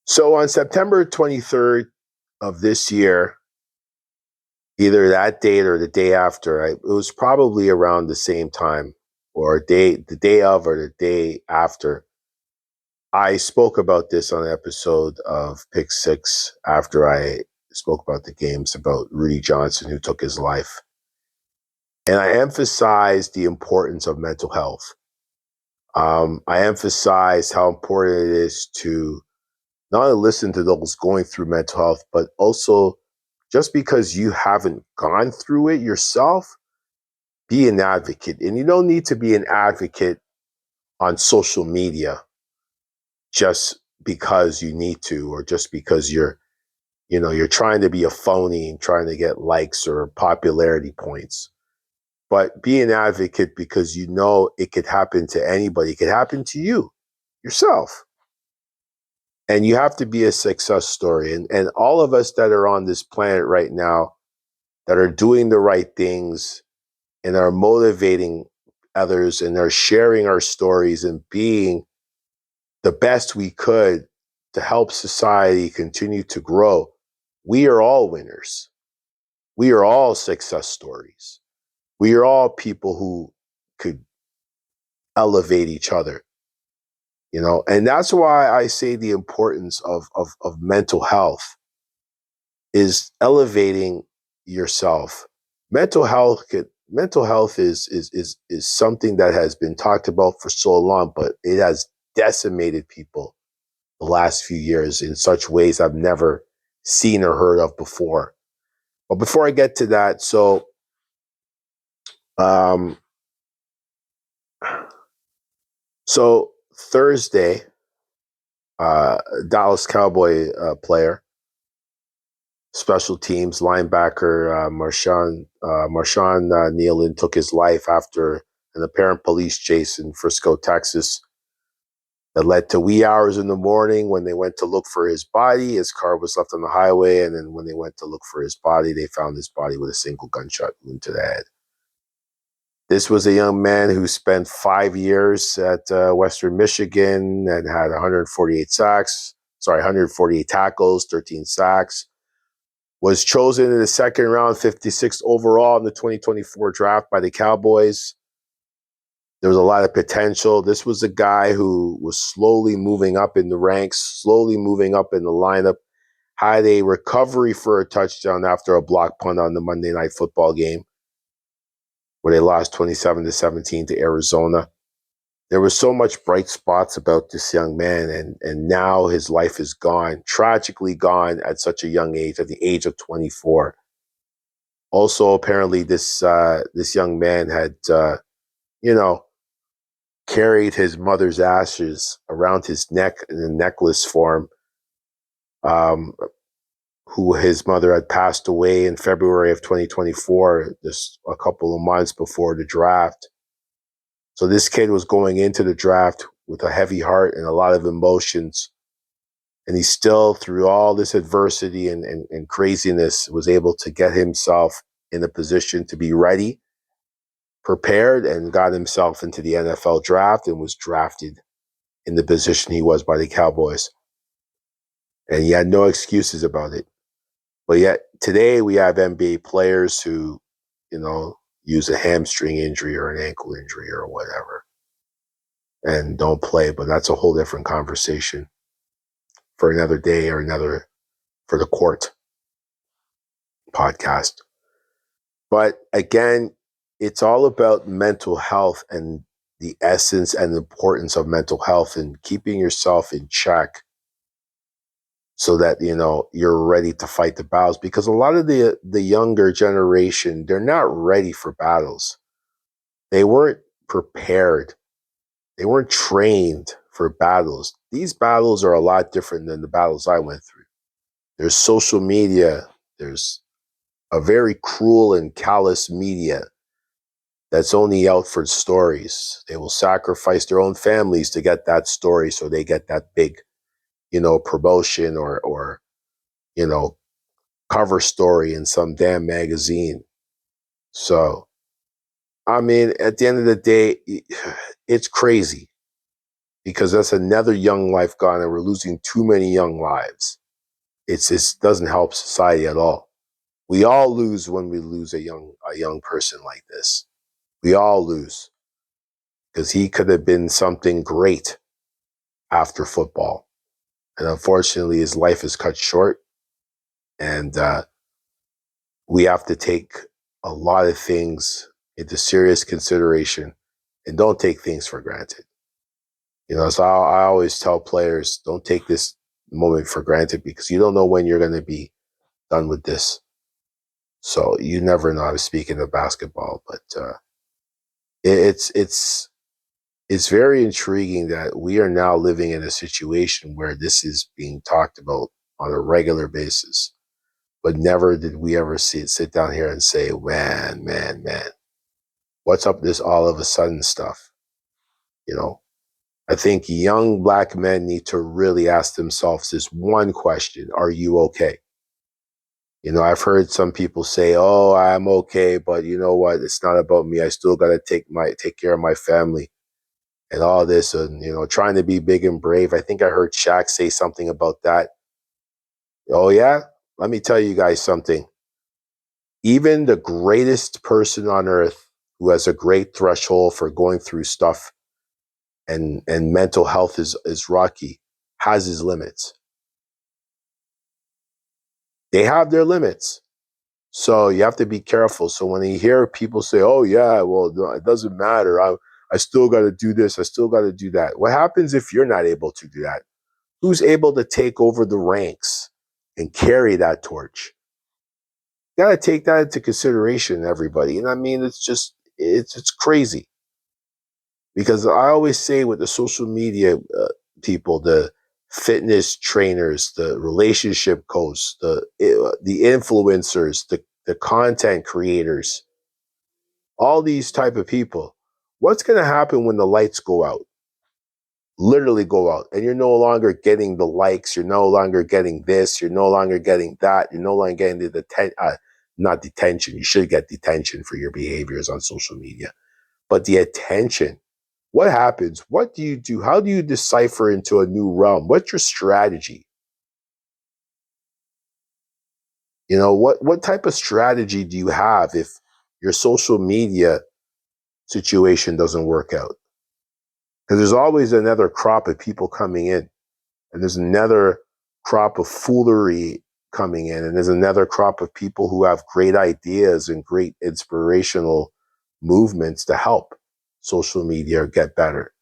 So on September 23rd of this year, either that date or the day after, it was probably around the same time or the day of or the day after. I spoke about this on an episode of Pick Six after I spoke about the games about Rudy Johnson, who took his life. And I emphasized the importance of mental health. I emphasized how important it is to not only listen to those going through mental health, but also just because you haven't gone through it yourself, be an advocate. And you don't need to be an advocate on social media just because you need to, or just because you're trying to be a phony and trying to get likes or popularity points. But be an advocate because you know it could happen to anybody. It could happen to you yourself. And you have to be a success story. And all of us that are on this planet right now that are doing the right things and are motivating others and are sharing our stories and being the best we could to help society continue to grow, we are all winners. We are all success stories. We are all people who could elevate each other, and that's why I say the importance of mental health is elevating yourself. Mental health is something that has been talked about for so long, but it has decimated people the last few years in such ways I've never seen or heard of before. But before I get to that, um, so Thursday, Dallas Cowboy player, special teams linebacker Marshawn Nealon took his life after an apparent police chase in Frisco, Texas, that led to wee hours in the morning when they went to look for his body. His car was left on the highway, and then when they went to look for his body, they found his body with a single gunshot wound to the head. This was a young man who spent 5 years at Western Michigan and had 148 tackles, 13 sacks. Was chosen in the second round, 56th overall in the 2024 draft by the Cowboys. There was a lot of potential. This was a guy who was slowly moving up in the ranks, slowly moving up in the lineup, had a recovery for a touchdown after a block punt on the Monday Night Football game where they lost 27-17 to Arizona. There was so much bright spots about this young man, and now his life is gone, tragically gone at such a young age, at the age of 24. Also, apparently, this young man had, you know, carried his mother's ashes around his neck in a necklace form. Who his mother had passed away in February of 2024, just a couple of months before the draft. So this kid was going into the draft with a heavy heart and a lot of emotions. And he still, through all this adversity and craziness, was able to get himself in a position to be ready, prepared, and got himself into the NFL draft and was drafted in the position he was by the Cowboys. And he had no excuses about it. But yet today we have NBA players who, use a hamstring injury or an ankle injury or whatever and don't play. But that's a whole different conversation for another day or for the court podcast. But again, it's all about mental health and the essence and the importance of mental health and keeping yourself in check so that you're ready to fight the battles, because a lot of the younger generation, they're not ready for battles. They weren't prepared. They weren't trained for battles. These battles are a lot different than the battles I went through. There's social media. There's a very cruel and callous media that's only out for stories. They will sacrifice their own families to get that story so they get that big, promotion or you know, cover story in some damn magazine. So, I mean, at the end of the day, it's crazy. because that's another young life gone, and we're losing too many young lives. It doesn't help society at all. We all lose when we lose a young person like this. We all lose, because he could have been something great after football. And unfortunately, his life is cut short. And we have to take a lot of things into serious consideration and don't take things for granted. So I always tell players, don't take this moment for granted, because you don't know when you're going to be done with this. So you never know. I was speaking of basketball, but it's very intriguing that we are now living in a situation where this is being talked about on a regular basis. But never did we ever sit down here and say, man, what's up with this all of a sudden stuff? I think young black men need to really ask themselves this one question: are you okay? I've heard some people say, oh, I'm okay, but you know what? It's not about me. I still got to take care of my family and all this, and, trying to be big and brave. I think I heard Shaq say something about that. Oh, yeah? Let me tell you guys something. Even the greatest person on earth, who has a great threshold for going through stuff, and mental health is rocky, has his limits. They have their limits. So you have to be careful. So when you hear people say, oh, yeah, well, no, it doesn't matter. I still got to do this. I still got to do that. What happens if you're not able to do that? Who's able to take over the ranks and carry that torch? You got to take that into consideration, everybody. And I mean, it's crazy. Because I always say with the social media people, the fitness trainers, the relationship coaches, the influencers, the content creators, all these type of people, what's going to happen when the lights go out? Literally go out, and you're no longer getting the likes, you're no longer getting this, you're no longer getting that, you're no longer getting not detention. You should get detention for your behaviors on social media, but the attention. What happens? What do you do? How do you decipher into a new realm? What's your strategy? What type of strategy do you have if your social media situation doesn't work out? Because there's always another crop of people coming in, and there's another crop of foolery coming in, and there's another crop of people who have great ideas and great inspirational movements to help social media get better.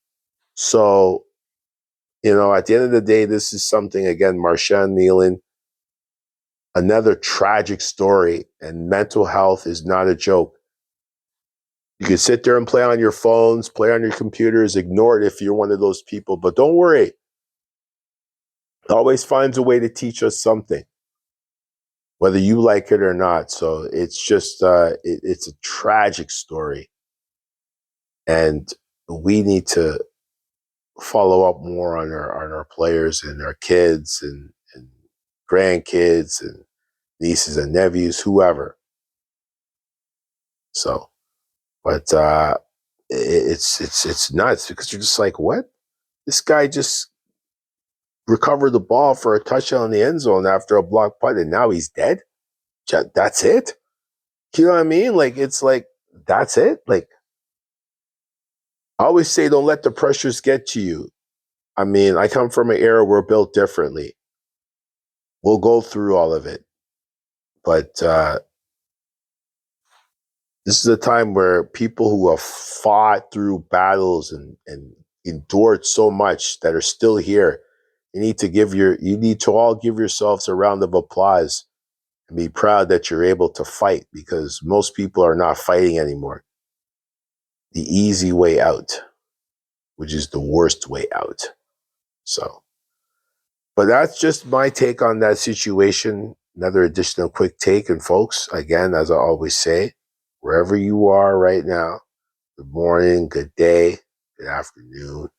So, at the end of the day, this is something, again, Marshawn Nealon, another tragic story, and mental health is not a joke. You can sit there and play on your phones, play on your computers, ignore it if you're one of those people, but don't worry. It always finds a way to teach us something, whether you like it or not. So it's just, it's a tragic story. And we need to follow up more on our players and our kids and grandkids and nieces and nephews, whoever. So, but it's nuts, because you're just like, what? This guy just recovered the ball for a touchdown in the end zone after a block punt, and now he's dead. That's it. You know what I mean? Like, it's like, that's it. Like, I always say, don't let the pressures get to you. I mean, I come from an era where we're built differently. We'll go through all of it, but this is a time where people who have fought through battles and endured so much, that are still here, you need to all give yourselves a round of applause and be proud that you're able to fight, because most people are not fighting anymore. The easy way out, which is the worst way out. So, but that's just my take on that situation. Another additional quick take. And folks, again, as I always say, wherever you are right now, good morning, good day, good afternoon,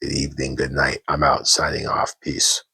good evening, good night. I'm out, signing off. Peace.